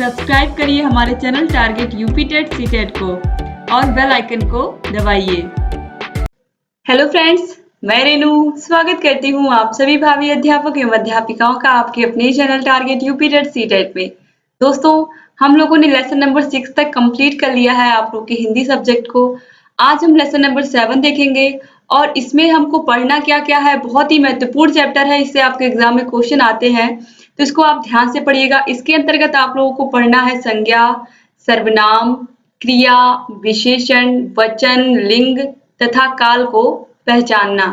Subscribe करिए हमारे channel target UP TET CTET को और बेल आइकन को दबाइए। हेलो फ्रेंड्स, मैं रेनू स्वागत करती हूँ आप सभी भावी अध्यापक एवं अध्यापिकाओं का आपके अपने channel target UP TET CTET में। दोस्तों, हम लोगों ने लेसन नंबर 6 तक कंप्लीट कर लिया है आप लोग के हिंदी सब्जेक्ट को। आज हम लेसन नंबर 7 देखेंगे और इसमें हमको पढ़ना क्या क्या है। बहुत ही महत्वपूर्ण चैप्टर है, इससे आपके एग्जाम में क्वेश्चन आते हैं, तो इसको आप ध्यान से पढ़िएगा। इसके अंतर्गत आप लोगों को पढ़ना है संज्ञा, सर्वनाम, क्रिया, विशेषण, वचन, लिंग तथा काल को पहचानना।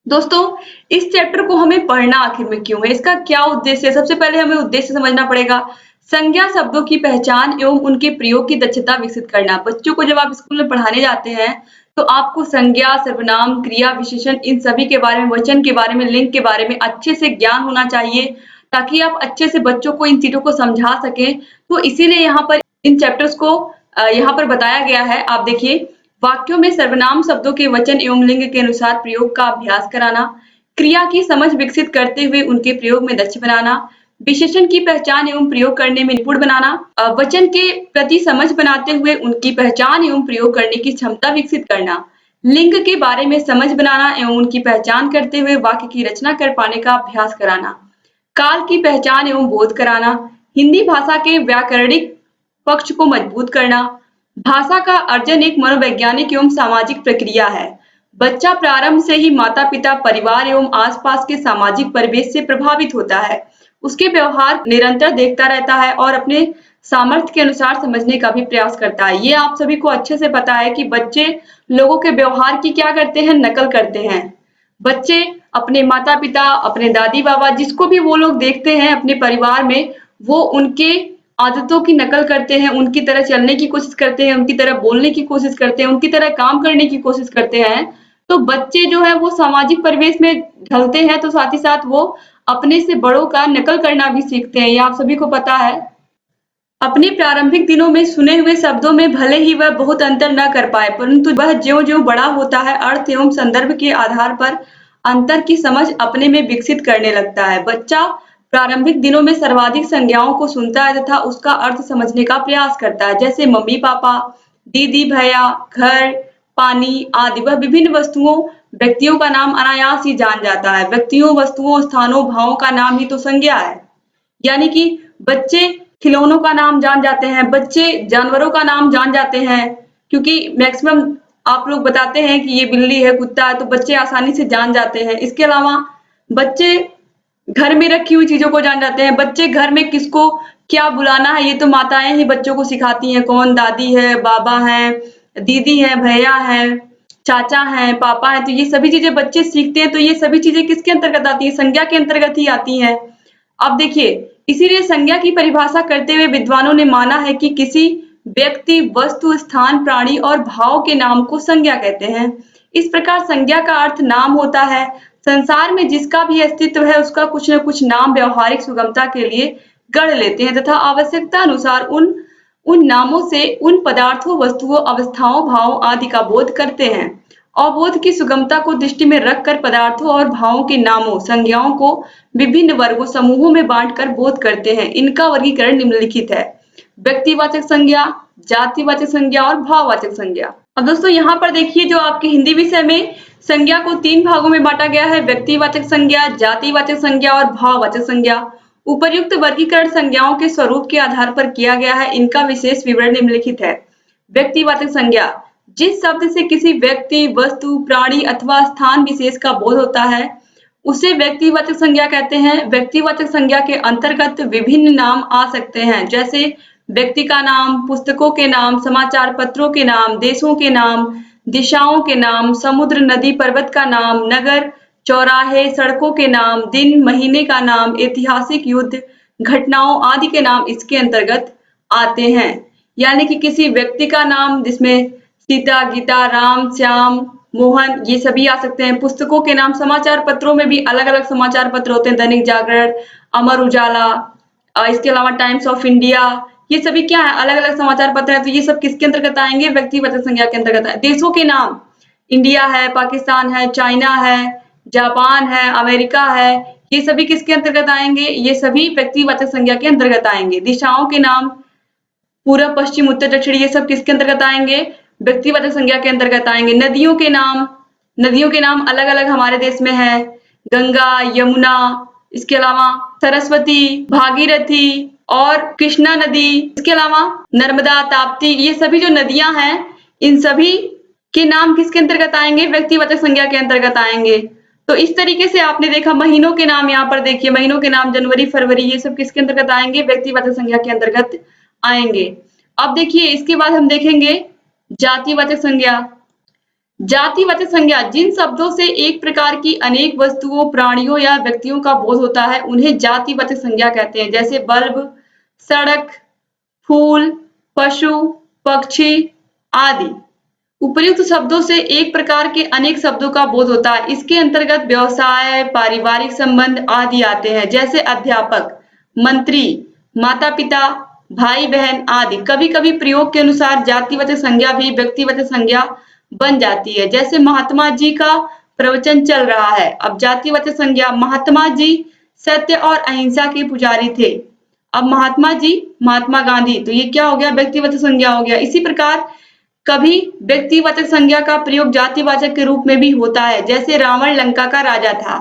दोस्तों, इस चैप्टर को हमें पढ़ना आखिर में क्यों है, इसका क्या उद्देश्य है? सबसे पहले हमें उद्देश्य समझना पड़ेगा। संज्ञा शब्दों की पहचान एवं उनके प्रयोग की दक्षता विकसित करना। बच्चों को जब आप स्कूल में पढ़ाने जाते हैं तो आपको संज्ञा, सर्वनाम, क्रिया, विशेषण इन सभी के बारे में, वचन के बारे में, लिंग के बारे में अच्छे से ज्ञान होना चाहिए ताकि आप अच्छे से बच्चों को इन चीजों को समझा सकें। तो इसीलिए यहाँ पर इन चैप्टर्स को यहाँ पर बताया गया है। आप देखिए, वाक्यों में सर्वनाम शब्दों के वचन एवं लिंग के अनुसार प्रयोग का अभ्यास कराना, क्रिया की समझ विकसित करते हुए उनके प्रयोग में दक्ष बनाना, विशेषण की पहचान एवं प्रयोग करने में निपुण बनाना, वचन के प्रति समझ बनाते हुए उनकी पहचान एवं प्रयोग करने की क्षमता विकसित करना, लिंग के बारे में समझ बनाना एवं उनकी पहचान करते हुए वाक्य की रचना कर पाने का अभ्यास कराना, काल की पहचान एवं बोध कराना, हिंदी भाषा के व्याकरणिक पक्ष को मजबूत करना। भाषा का अर्जन एक मनोवैज्ञानिक एवं सामाजिक प्रक्रिया है। बच्चा प्रारंभ से ही माता पिता, परिवार एवं आसपास के सामाजिक परिवेश से प्रभावित होता है। उसके व्यवहार निरंतर देखता रहता है और अपने सामर्थ्य के अनुसार समझने का भी प्रयास करता है। ये आप सभी को अच्छे से पता है कि बच्चे लोगों के व्यवहार की क्या करते हैं, नकल करते हैं। बच्चे अपने माता पिता, अपने दादी बाबा, जिसको भी वो लोग देखते हैं अपने परिवार में, वो उनके आदतों की नकल करते हैं, उनकी तरह चलने की कोशिश करते हैं, उनकी तरह बोलने की कोशिश करते हैं, उनकी तरह काम करने की कोशिश करते हैं। तो बच्चे जो है वो सामाजिक परिवेश में ढलते हैं, तो साथ ही साथ वो अपने से बड़ों का नकल करना भी सीखते हैं। ये आप सभी को पता है। अपने प्रारंभिक दिनों में सुने हुए शब्दों में भले ही वह बहुत अंतर न कर पाए, परंतु वह ज्यों-ज्यों बड़ा होता है, अर्थ एवं संदर्भ के आधार पर अंतर की समझ अपने में विकसित करने लगता है। बच्चा प्रारंभिक दिनों में सर्वाधिक संज्ञाओं को सुनता है तथा उसका अर्थ समझने का प्रयास करता है, जैसे मम्मी पापा, दीदी भैया, घर, पानी आदि। वह विभिन्न वस्तुओं, व्यक्तियों का नाम अनायास ही जान जाता है। व्यक्तियों, वस्तुओं, स्थानों, भावों का नाम ही तो संज्ञा है। यानी कि बच्चे खिलौनों का नाम जान जाते हैं, बच्चे जानवरों का नाम जान जाते हैं, क्योंकि मैक्सिमम आप लोग बताते हैं कि ये बिल्ली है, कुत्ता है, तो बच्चे आसानी से जान जाते हैं। इसके अलावा बच्चे घर में रखी हुई चीजों को जान जाते हैं। बच्चे घर में किसको क्या बुलाना है, ये तो माताएं ही बच्चों को सिखाती हैं। कौन दादी है, बाबा है, दीदी है, भैया है, चाचा है, पापा है, तो ये सभी चीजें बच्चे सीखते हैं। तो ये सभी चीजें किसके अंतर्गत आती है? संज्ञा के अंतर्गत ही आती हैं। अब देखिए, इसीलिए संज्ञा की परिभाषा करते हुए विद्वानों ने माना है कि किसी व्यक्ति, वस्तु, स्थान, प्राणी और भाव के नाम को संज्ञा कहते हैं। इस प्रकार संज्ञा का अर्थ नाम होता है। संसार में जिसका भी अस्तित्व है उसका कुछ न कुछ नाम व्यवहारिक सुगमता के लिए गढ़ लेते हैं तथा आवश्यकता अनुसार उन नामों से उन पदार्थों, वस्तुओं, अवस्थाओं, भावों आदि का बोध करते हैं। अवबोध की सुगमता को दृष्टि में रखकर पदार्थों और भावों के नामों, संज्ञाओं को विभिन्न वर्गों, समूहों में बांटकर बोध करते हैं। इनका वर्गीकरण निम्नलिखित है: व्यक्तिवाचक संज्ञा, जातिवाचक संज्ञा और भाववाचक संज्ञा। अब दोस्तों, यहाँ पर देखिए, जो आपके हिंदी विषय में संज्ञा को 3 भागों में बांटा गया है: व्यक्तिवाचक संज्ञा, जातिवाचक संज्ञा और भाववाचक संज्ञा। उपर्युक्त वर्गीकरण संज्ञाओं के स्वरूप के आधार पर किया गया है। इनका विशेष विवरण निम्नलिखित है। व्यक्तिवाचक संज्ञा: जिस शब्द से किसी व्यक्ति, वस्तु, प्राणी अथवा स्थान विशेष का बोध होता है उसे व्यक्तिवाचक संज्ञा कहते हैं। व्यक्तिवाचक संज्ञा के अंतर्गत विभिन्न नाम आ सकते हैं, जैसे व्यक्ति का नाम, पुस्तकों के नाम, समाचार पत्रों के नाम, देशों के नाम, दिशाओं के नाम, समुद्र, नदी, पर्वत का नाम, नगर, चौराहे, सड़कों के नाम, दिन, महीने का नाम, ऐतिहासिक युद्ध, घटनाओं आदि के नाम इसके अंतर्गत आते हैं। यानी कि किसी व्यक्ति का नाम, जिसमें सीता, गीता, राम, श्याम, मोहन, ये सभी आ सकते हैं। पुस्तकों के नाम, समाचार पत्रों में भी अलग अलग समाचार पत्र होते हैं, दैनिक जागरण, अमर उजाला, इसके अलावा टाइम्स ऑफ इंडिया, ये सभी क्या है, अलग अलग समाचार पत्र है। तो ये सब किसके अंतर्गत आएंगे? व्यक्तिवाचक संज्ञा के अंतर्गत है। देशों के नाम, इंडिया है, पाकिस्तान है, चाइना है, जापान है, अमेरिका है, ये सभी किसके अंतर्गत आएंगे? ये सभी व्यक्तिवाचक संज्ञा के अंतर्गत आएंगे। दिशाओं के नाम, पूर्व, पश्चिम, उत्तर, दक्षिण ये सब किसके अंतर्गत आएंगे? व्यक्तिवाचक संज्ञा के अंतर्गत आएंगे। नदियों के नाम अलग अलग हमारे देश में है, गंगा, यमुना, इसके अलावा सरस्वती, भागीरथी और कृष्णा नदी, इसके अलावा नर्मदा, ताप्ती, ये सभी जो नदियां हैं इन सभी के नाम किसके अंतर्गत आएंगे? व्यक्तिवाचक संज्ञा के अंतर्गत आएंगे। तो इस तरीके से आपने देखा महीनों के नाम, यहाँ पर देखिए महीनों के नाम जनवरी, फरवरी, ये सब किसके अंतर्गत आएंगे? व्यक्तिवाचक संज्ञा के अंतर्गत आएंगे। अब देखिए इसके बाद हम देखेंगे जातिवाचक संज्ञा। जातिवाचक संज्ञा जिन शब्दों से एक प्रकार की अनेक वस्तुओं, प्राणियों या व्यक्तियों का बोध होता है उन्हें जातिवाचक संज्ञा कहते हैं। जैसे बल्ब, सड़क, फूल, पशु, पक्षी आदि। उपर्युक्त शब्दों से एक प्रकार के अनेक शब्दों का बोध होता है। इसके अंतर्गत व्यवसाय, पारिवारिक संबंध आदि आते हैं। जैसे अध्यापक, मंत्री, माता पिता, भाई बहन आदि। कभी कभी प्रयोग के अनुसार जातिवाचक संज्ञा भी व्यक्तिवाचक संज्ञा बन जाती है। जैसे महात्मा जी का प्रवचन चल रहा है। अब जातिवाचक संज्ञा, महात्मा जी सत्य और अहिंसा के पुजारी थे। अब महात्मा जी, महात्मा गांधी, तो ये क्या हो गया? व्यक्तिवाचक संज्ञा हो गया। इसी प्रकार कभी व्यक्तिवाचक संज्ञा का प्रयोग जातिवाचक के रूप में भी होता है। जैसे रावण लंका का राजा था,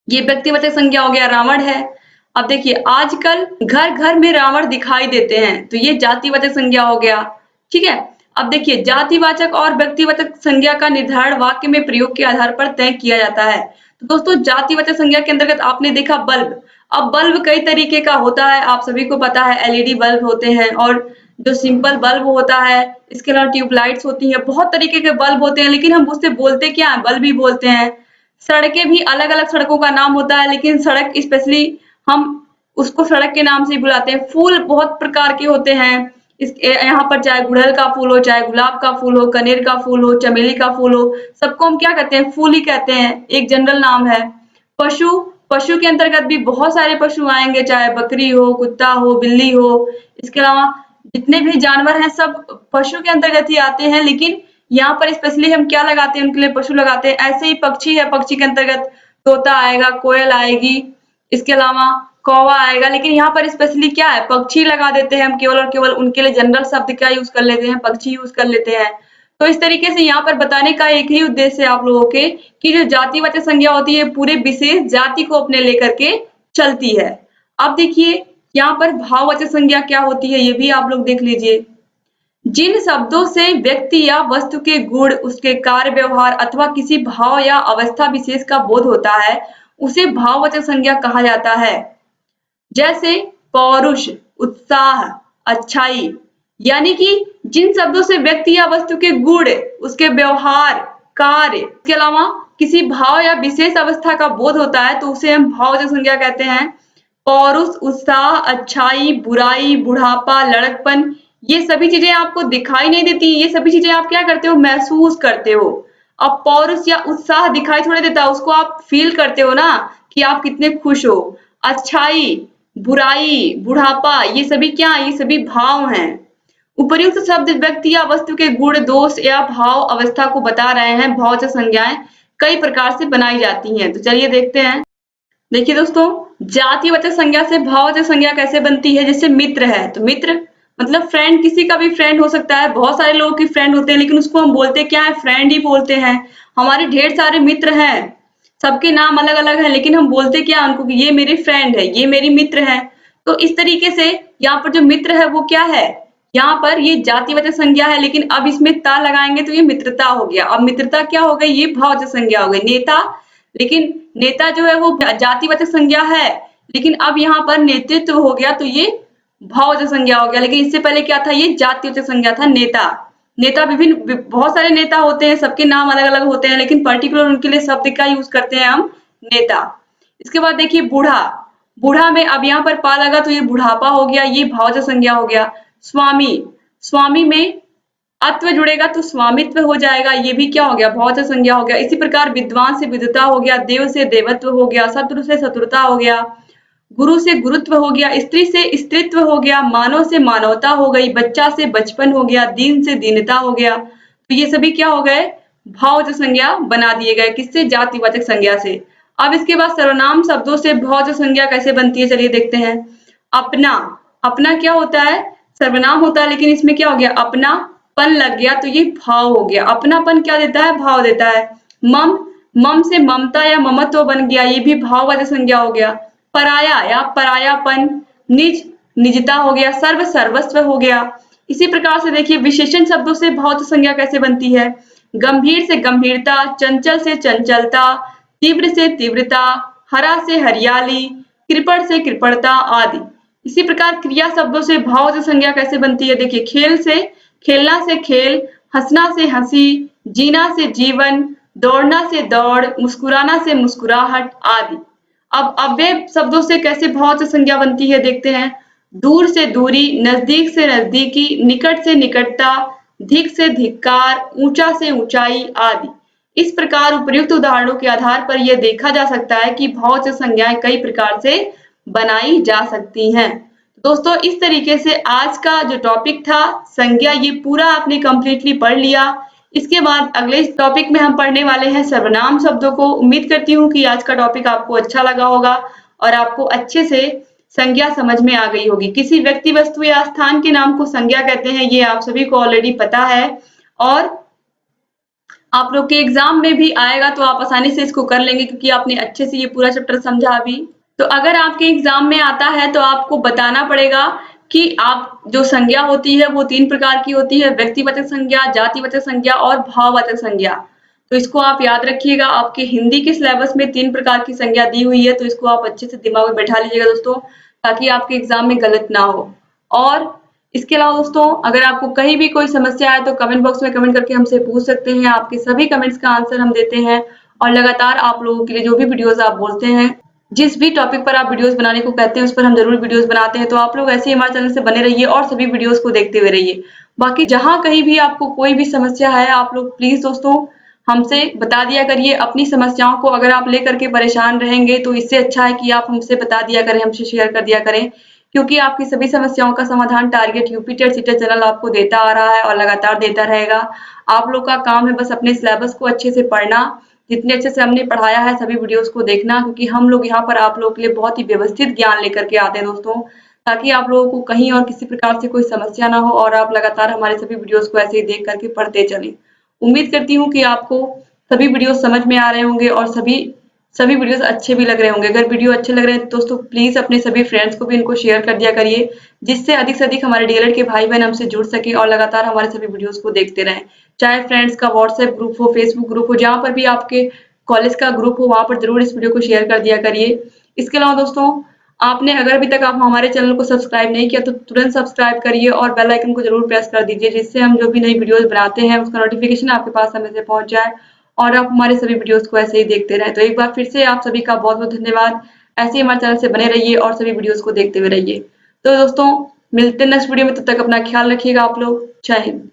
ये व्यक्तिवाचक संज्ञा हो गया, रावण है। अब देखिए आजकल घर घर में रावण दिखाई देते हैं, तो ये जातिवाचक संज्ञा हो गया। ठीक है। अब देखिए जातिवाचक और व्यक्तिवाचक संज्ञा का निर्धारण वाक्य में प्रयोग के आधार पर तय किया जाता है। तो दोस्तों जातिवाचक संज्ञा के अंतर्गत आपने देखा बल्ब। अब बल्ब कई तरीके का होता है, आप सभी को पता है। एलईडी बल्ब होते हैं और जो सिंपल बल्ब होता है, इसके अलावा ट्यूबलाइट्स होती है, बहुत तरीके के बल्ब होते हैं, लेकिन हम उससे बोलते क्या है? बल्ब ही बोलते हैं। सड़कें भी अलग अलग सड़कों का नाम होता है, लेकिन सड़क स्पेशली हम उसको सड़क के नाम से ही बुलाते हैं। फूल बहुत प्रकार के होते हैं, इस यहाँ पर चाहे गुड़हल का फूल हो, चाहे गुलाब का फूल हो, कनेर का फूल हो, चमेली का फूल हो, सबको हम क्या कहते हैं? फूल ही कहते हैं, एक जनरल नाम है। पशु, पशु के अंतर्गत भी बहुत सारे पशु आएंगे, चाहे बकरी हो, कुत्ता हो, बिल्ली हो। इसके अलावा जितने भी जानवर हैं सब पशु के अंतर्गत ही आते हैं, लेकिन यहाँ पर स्पेशली हम क्या लगाते हैं? उनके लिए पशु लगाते हैं। ऐसे ही पक्षी है, पक्षी के अंतर्गत तोता आएगा, कोयल आएगी, इसके अलावा कौवा आएगा, लेकिन यहाँ पर स्पेशली क्या है? पक्षी लगा देते हैं हम, केवल और केवल उनके लिए जनरल शब्द क्या यूज कर लेते हैं? पक्षी यूज कर लेते हैं। तो इस तरीके से यहाँ पर बताने का एक ही उद्देश्य है आप लोगों के कि जो जातिवाचक संज्ञा होती है पूरे विशेष जाति को अपने लेकर के चलती है। अब देखिए यहाँ पर भाववाचक संज्ञा क्या होती है, ये भी आप लोग देख लीजिए। जिन शब्दों से व्यक्ति या वस्तु के गुण, उसके कार्य व्यवहार अथवा किसी भाव या अवस्था विशेष का बोध होता है उसे भाववाचक संज्ञा कहा जाता है। जैसे पौरुष, उत्साह, अच्छाई। यानी कि जिन शब्दों से व्यक्ति या वस्तु के गुण, उसके व्यवहार, कार्य, इसके अलावा किसी भाव या विशेष अवस्था का बोध होता है तो उसे हम भाववाचक संज्ञा कहते हैं। पौरुष, उत्साह, अच्छाई, बुराई, बुढ़ापा, लड़कपन, ये सभी चीजें आपको दिखाई नहीं देती, ये सभी चीजें आप क्या करते हो? महसूस करते हो। अब पौरुष या उत्साह दिखाई थोड़ी देता, उसको आप फील करते हो ना कि आप कितने खुश हो। अच्छाई, बुराई, बुढ़ापा, ये सभी क्या है? ये सभी भाव हैं। उपर्युक्त शब्द व्यक्ति या वस्तु के गुण, दोष या भाव अवस्था को बता रहे हैं। भाववाचक संज्ञाएं कई प्रकार से बनाई जाती हैं, तो चलिए देखते हैं। देखिए दोस्तों, जातिवाचक संज्ञा से भाववाचक संज्ञा कैसे बनती है? जैसे मित्र है, तो मित्र मतलब फ्रेंड, किसी का भी फ्रेंड हो सकता है। बहुत सारे लोगों की फ्रेंड होते हैं, लेकिन उसको हम बोलते क्या है? फ्रेंड ही बोलते हैं। हमारे ढेर सारे मित्र हैं, सबके नाम अलग अलग हैं, लेकिन हम बोलते क्या उनको? कि ये मेरे फ्रेंड है, ये मेरी मित्र है। तो इस तरीके से यहाँ पर जो मित्र है वो क्या है? यहाँ पर ये जातिवाचक संज्ञा है, लेकिन अब इसमें ता लगाएंगे तो ये मित्रता हो गया। अब मित्रता क्या हो गई? ये भाववाचक संज्ञा हो गई। नेता, लेकिन नेता जो है वो जातिवाचक संज्ञा है, लेकिन अब यहाँ पर नेतृत्व हो गया तो ये भाववाचक संज्ञा हो गया। लेकिन इससे पहले क्या था? ये जातिवाचक संज्ञा था। नेता, नेता विभिन्न बहुत सारे नेता होते हैं, सबके नाम अलग अलग होते हैं, लेकिन पर्टिकुलर उनके लिए शब्द का यूज करते हैं हम? नेता। इसके बाद देखिए बूढ़ा, बूढ़ा में अब यहाँ पर पा लगा तो ये बुढ़ापा हो गया, ये भाववाचक संज्ञा हो गया। स्वामी, स्वामी में अत्व जुड़ेगा तो स्वामित्व हो जाएगा, ये भी क्या हो गया? भाववाचक संज्ञा हो गया। इसी प्रकार विद्वान से विद्वता हो गया, देव से देवत्व हो गया, शत्रु से शत्रुता हो गया, गुरु से गुरुत्व हो गया, स्त्री से स्त्रीत्व हो गया, मानव से मानवता हो गई, बच्चा से बचपन हो गया, दीन से दीनता हो गया। तो ये सभी क्या हो गए? भाववाचक संज्ञा बना दिए गए। किससे? जातिवाचक संज्ञा से। अब इसके बाद सर्वनाम शब्दों से भाववाचक संज्ञा कैसे बनती है, चलिए देखते हैं। अपना, अपना क्या होता है? सर्वनाम होता है, लेकिन इसमें क्या हो गया, अपनापन लग गया तो ये भाव हो गया। अपनापन क्या देता है, भाव देता है। मम, मम से ममता या ममत्व बन गया, ये भी भाववाचक संज्ञा हो गया। पराया या परायापन, निज, निजता हो गया, सर्व, सर्वस्व हो गया। इसी प्रकार से देखिए विशेषण शब्दों से भाववाचक संज्ञा कैसे बनती है। गंभीर से गंभीरता, चंचल से चंचलता, तीव्र से तीव्रता, हरा से हरियाली, कृपण से कृपणता आदि। इसी प्रकार क्रिया शब्दों से भाववाचक संज्ञा कैसे बनती है, देखिए खेल से, खेलना से खेल, हंसना से हंसी, जीना से जीवन, दौड़ना से दौड़, मुस्कुराना से मुस्कुराहट आदि। अब अव्यय शब्दों से कैसे भाववाचक संज्ञा बनती है देखते हैं। दूर से दूरी, नजदीक से नजदीकी, निकट से निकटता, धिक से धिक्कार, ऊंचा से ऊंचाई आदि। इस प्रकार उपर्युक्त उदाहरणों के आधार पर यह देखा जा सकता है कि भाववाचक संज्ञाएं कई प्रकार से बनाई जा सकती हैं। दोस्तों इस तरीके से आज का जो टॉपिक था संज्ञा, ये पूरा आपने कंप्लीटली पढ़ लिया। इसके बाद अगले टॉपिक में हम पढ़ने वाले हैं सर्वनाम शब्दों को। उम्मीद करती हूँ कि आज का टॉपिक आपको अच्छा लगा होगा और आपको अच्छे से संज्ञा समझ में आ गई होगी। किसी व्यक्ति, वस्तु या स्थान के नाम को संज्ञा कहते हैं, ये आप सभी को ऑलरेडी पता है और आप लोग के एग्जाम में भी आएगा तो आप आसानी से इसको कर लेंगे क्योंकि आपने अच्छे से ये पूरा चैप्टर समझा अभी। तो अगर आपके एग्जाम में आता है तो आपको बताना पड़ेगा कि आप जो संज्ञा होती है वो 3 प्रकार की होती है, व्यक्तिवाचक संज्ञा, जातिवाचक संज्ञा और भाववाचक संज्ञा। तो इसको आप याद रखिएगा। आपके हिंदी के सिलेबस में 3 प्रकार की संज्ञा दी हुई है, तो इसको आप अच्छे से दिमाग में बैठा लीजिएगा दोस्तों, ताकि आपके एग्जाम में गलत ना हो। और इसके अलावा दोस्तों अगर आपको कहीं भी कोई समस्या है तो कमेंट बॉक्स में कमेंट करके हमसे पूछ सकते हैं। आपके सभी कमेंट्स का आंसर हम देते हैं और लगातार आप लोगों के लिए जो भी वीडियोस आप बोलते हैं, जिस भी टॉपिक पर आप वीडियोस बनाने को कहते हैं उस पर हम जरूर वीडियोस बनाते हैं। तो आप लोग ऐसे ही हमारे चैनल से बने रहिए और सभी वीडियोस को देखते हुए रहिए। बाकी जहां कहीं भी आपको कोई भी समस्या है, आप लोग प्लीज दोस्तों हमसे बता दिया करिए अपनी समस्याओं को। अगर आप लेकर के परेशान रहेंगे तो इससे अच्छा है कि आप हमसे बता दिया करें, हमसे शेयर कर दिया करें, क्योंकि आपकी सभी समस्याओं का समाधान target UP TET CTET channel आपको देता आ रहा है और लगातार देता रहेगा। आप लोग का काम है बस अपने सिलेबस को अच्छे से पढ़ना, जितने अच्छे से हमने पढ़ाया है सभी वीडियोस को देखना, क्योंकि हम लोग यहाँ पर आप लोगों के लिए बहुत ही व्यवस्थित ज्ञान लेकर के आते हैं दोस्तों, ताकि आप लोगों को कहीं और किसी प्रकार से कोई समस्या ना हो और आप लगातार हमारे सभी वीडियोस को ऐसे ही देख करके पढ़ते चलें। उम्मीद करती हूँ कि आपको सभी वीडियोस समझ में आ रहे होंगे और सभी वीडियोस अच्छे भी लग रहे होंगे। अगर वीडियो अच्छे लग रहे हैं तो दोस्तों प्लीज अपने सभी फ्रेंड्स को भी इनको शेयर कर दिया करिए, जिससे अधिक से अधिक हमारे डीएलएड के भाई बहन हमसे जुड़ सके और लगातार हमारे सभी वीडियोस को देखते रहें। चाहे फ्रेंड्स का व्हाट्सएप ग्रुप हो, फेसबुक ग्रुप हो, जहां पर भी आपके कॉलेज का ग्रुप हो, वहां पर जरूर इस वीडियो को शेयर कर दिया करिए। इसके अलावा दोस्तों आपने अगर अभी तक आप हमारे चैनल को सब्सक्राइब नहीं किया तो तुरंत सब्सक्राइब करिए और बेल आइकन को जरूर प्रेस कर दीजिए, जिससे हम जो भी नई वीडियोस बनाते हैं उसका नोटिफिकेशन आपके पास समय से पहुंच जाए और आप हमारे सभी वीडियोस को ऐसे ही देखते रहें। तो एक बार फिर से आप सभी का बहुत बहुत धन्यवाद। ऐसे ही हमारे चैनल से बने रहिए और सभी वीडियोस को देखते हुए रहिए। तो दोस्तों मिलते हैं नेक्स्ट वीडियो में, तब तक अपना ख्याल रखिएगा आप लोग। जय हिंद।